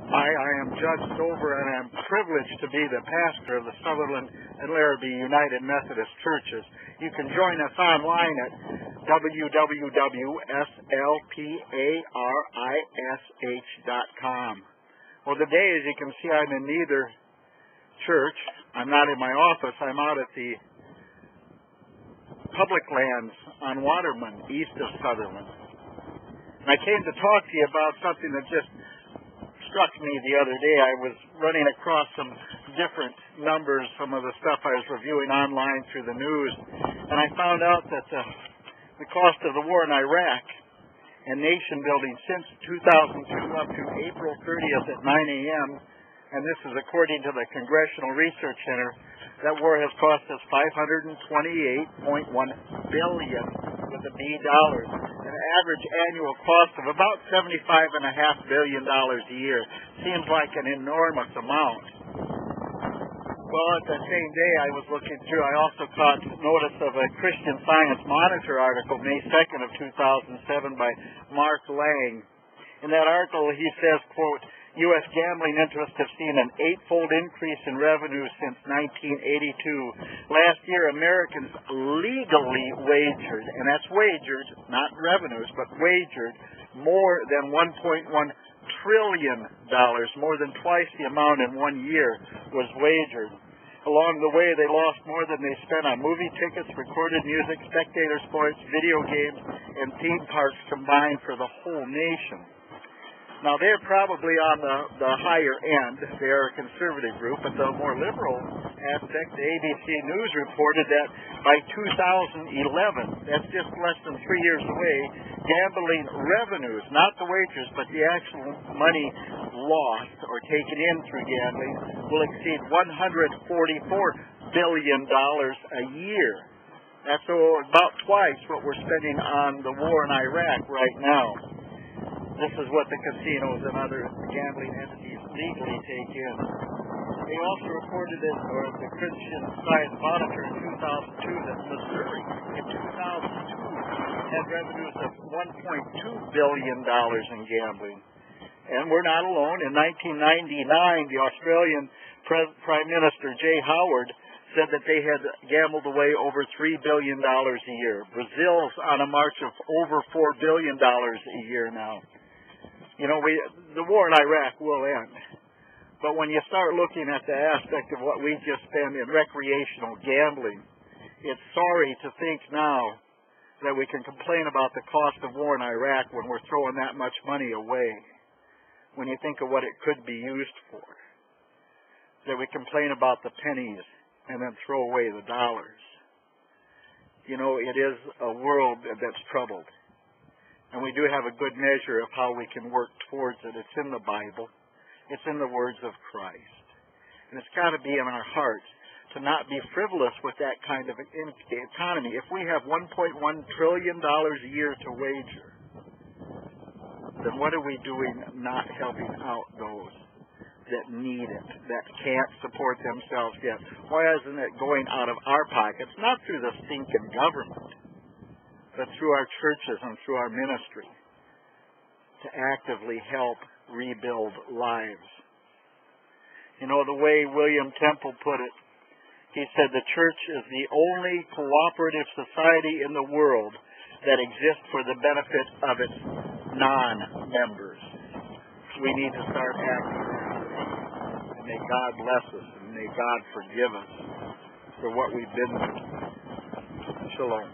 Hi, I am Judge Stover, and I'm privileged to be the pastor of the Sutherland and Larrabee United Methodist Churches. You can join us online at www.slparish.com. Well, today, as you can see, I'm in neither church. I'm not in my office. I'm out at the public lands on Waterman, east of Sutherland. And I came to talk to you about something that just struck me the other day. I was running across some different numbers, some of the stuff I was reviewing online through the news, and I found out that the cost of the war in Iraq and nation building since 2002 up to April 30th at 9 a.m., and this is according to the Congressional Research Center, that war has cost us $528.1 billion with a B dollars, an average annual cost of about $75.5 billion a year. Seems like an enormous amount. Well, at the same day I was looking through, I also caught notice of a Christian Science Monitor article, May 2nd of 2007 by Mark Lang. In that article he says, quote, U.S. gambling interests have seen an 8-fold increase in revenue since 1982. Last year, Americans legally wagered, and that's wagered, not revenues, but wagered, more than $1.1 trillion, more than twice the amount in 1 year was wagered. Along the way, they lost more than they spent on movie tickets, recorded music, spectator sports, video games, and theme parks combined for the whole nation. Now, they're probably on the higher end. They're a conservative group, but the more liberal aspect, the ABC News reported that by 2011, that's just less than 3 years away, gambling revenues, not the wagers, but the actual money lost or taken in through gambling, will exceed $144 billion a year. That's about twice what we're spending on the war in Iraq right now. This is what the casinos and other gambling entities legally take in. They also reported it, or the Christian Science Monitor in 2002, that Missouri in 2002 had revenues of $1.2 billion in gambling. And we're not alone. In 1999, the Australian Prime Minister Jay Howard said that they had gambled away over $3 billion a year. Brazil's on a march of over $4 billion a year now. You know, the war in Iraq will end. But when you start looking at the aspect of what we just spend in recreational gambling, it's sorry to think now that we can complain about the cost of war in Iraq when we're throwing that much money away. When you think of what it could be used for. That we complain about the pennies and then throw away the dollars. You know, it is a world that's troubled. And we do have a good measure of how we can work towards it. It's in the Bible. It's in the words of Christ. And it's got to be in our hearts to not be frivolous with that kind of economy. If we have $1.1 trillion a year to wager, then what are we doing not helping out those that need it, that can't support themselves yet? Why isn't it going out of our pockets, not through the stinking government, but through our churches and through our ministry, to actively help rebuild lives? You know, the way William Temple put it, he said the church is the only cooperative society in the world that exists for the benefit of its non-members. We need to start acting. And may God bless us, and may God forgive us for what we've been through. Shalom.